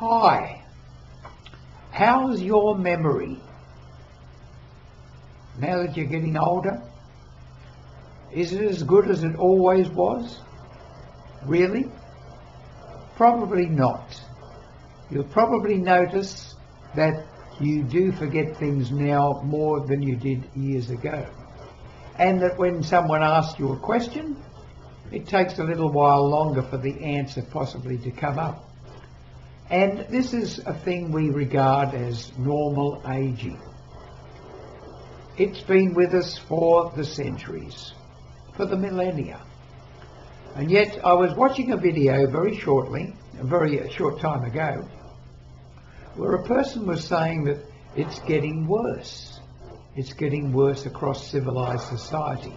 Hi, how's your memory? Now that you're getting older, is it as good as it always was? Really? Probably not. You'll probably notice that you do forget things now more than you did years ago. And that when someone asks you a question, it takes a little while longer for the answer possibly to come up. And this is a thing we regard as normal aging. It's been with us for the centuries, for the millennia. And yet I was watching a video very short time ago, where a person was saying that it's getting worse. It's getting worse across civilized society.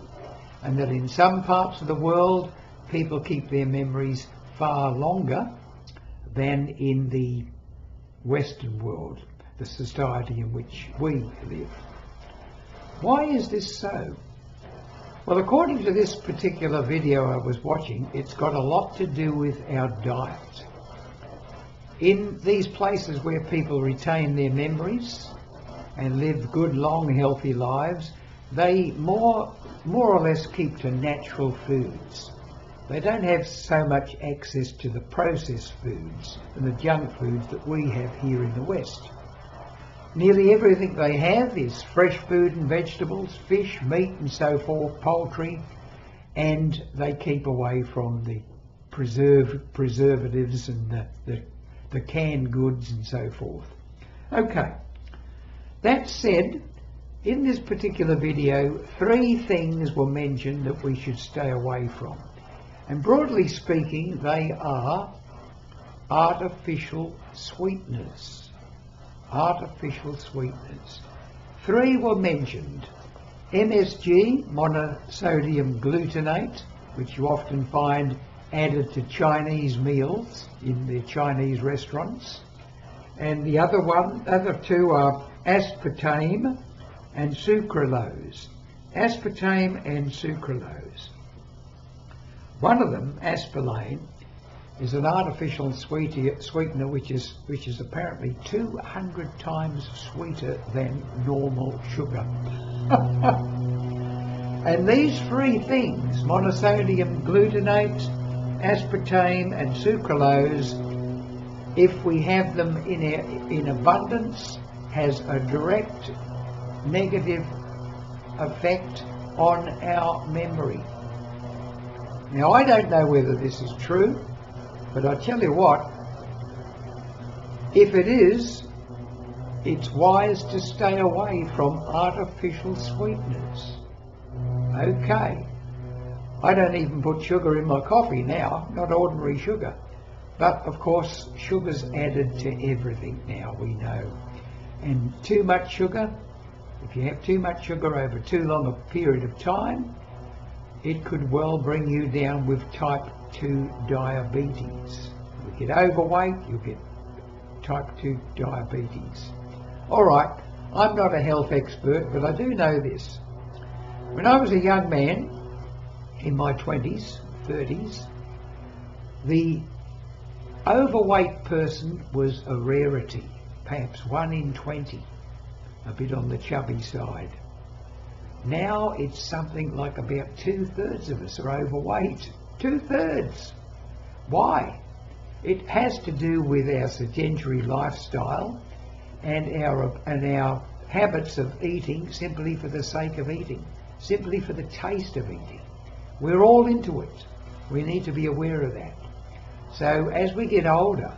And that in some parts of the world, people keep their memories far longer than in the Western world, the society in which we live. Why is this so? Well, according to this particular video I was watching, it's got a lot to do with our diet. In these places where people retain their memories and live good, long, healthy lives, they more or less keep to natural foods. They don't have so much access to the processed foods and the junk foods that we have here in the West. Nearly everything they have is fresh food and vegetables, fish, meat and so forth, poultry, and they keep away from the preservatives and the canned goods and so forth. Okay, that said, in this particular video, 3 things were mentioned that we should stay away from. And broadly speaking, they are artificial sweeteners. Artificial sweeteners. 3 were mentioned. MSG, monosodium glutamate, which you often find added to Chinese meals in the Chinese restaurants. And the other 2 are aspartame and sucralose. Aspartame and sucralose. One of them, aspartame, is an artificial sweetener which is apparently 200 times sweeter than normal sugar. And these 3 things, monosodium glutamate, aspartame and sucralose, if we have them in abundance, has a direct negative effect on our memory. Now, I don't know whether this is true, but I tell you what, if it is, it's wise to stay away from artificial sweeteners. Okay, I don't even put sugar in my coffee now, not ordinary sugar. But of course, sugar's added to everything now, we know. And too much sugar, if you have too much sugar over too long a period of time, it could well bring you down with type 2 diabetes. You get overweight, you get type 2 diabetes. Alright, I'm not a health expert, but I do know this. When I was a young man, in my 20s, 30s, the overweight person was a rarity, perhaps 1 in 20, a bit on the chubby side. Now it's something like about 2/3 of us are overweight. 2/3. Why? It has to do with our sedentary lifestyle and our habits of eating simply for the sake of eating, simply for the taste of eating. We're all into it. We need to be aware of that. So as we get older,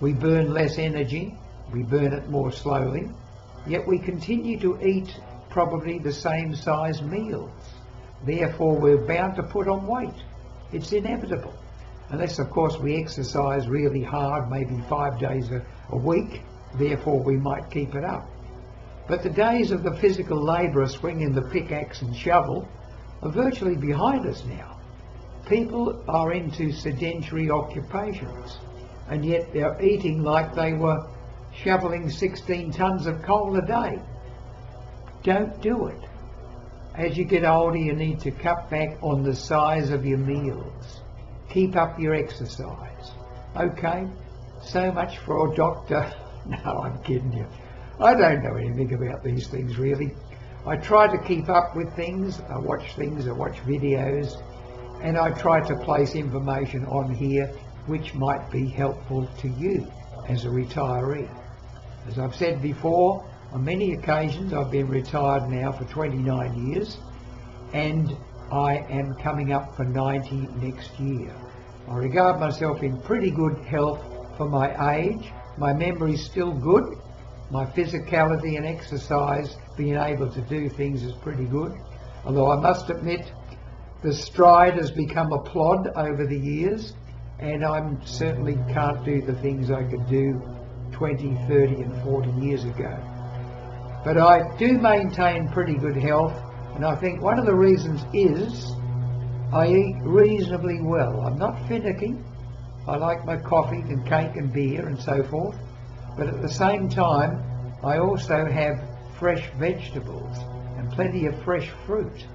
we burn less energy, we burn it more slowly, yet we continue to eat probably the same size meals. Therefore, we're bound to put on weight. It's inevitable. Unless, of course, we exercise really hard, maybe 5 days a week, therefore we might keep it up. But the days of the physical labourer swinging the pickaxe and shovel are virtually behind us now. People are into sedentary occupations, and yet they're eating like they were shoveling 16 tonnes of coal a day. Don't do it. As you get older, you need to cut back on the size of your meals. Keep up your exercise. Okay? so much for a doctor. No, I'm kidding you. I don't know anything about these things really. I try to keep up with things. I watch videos, and I try to place information on here which might be helpful to you as a retiree. As I've said before, on many occasions I've been retired now for 29 years, and I am coming up for 90 next year. I regard myself in pretty good health for my age. My memory's still good. My physicality and exercise, being able to do things, is pretty good. Although I must admit, the stride has become a plod over the years, and I certainly can't do the things I could do 20, 30 and 40 years ago. But I do maintain pretty good health, and I think one of the reasons is I eat reasonably well. I'm not finicky. I like my coffee and cake and beer and so forth, but at the same time I also have fresh vegetables and plenty of fresh fruit,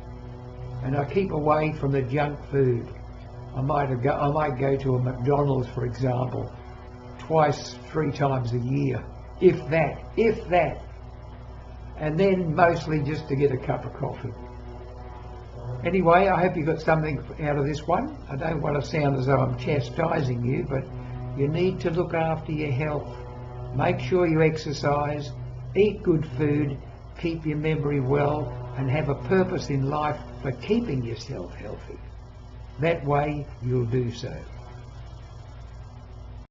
and I keep away from the junk food. I might go to a McDonald's, for example, twice, 3 times a year, if that, and then mostly just to get a cup of coffee. Anyway, I hope you got something out of this one. I don't want to sound as though I'm chastising you, but you need to look after your health. Make sure you exercise, eat good food, keep your memory well, and have a purpose in life for keeping yourself healthy. That way you'll do so.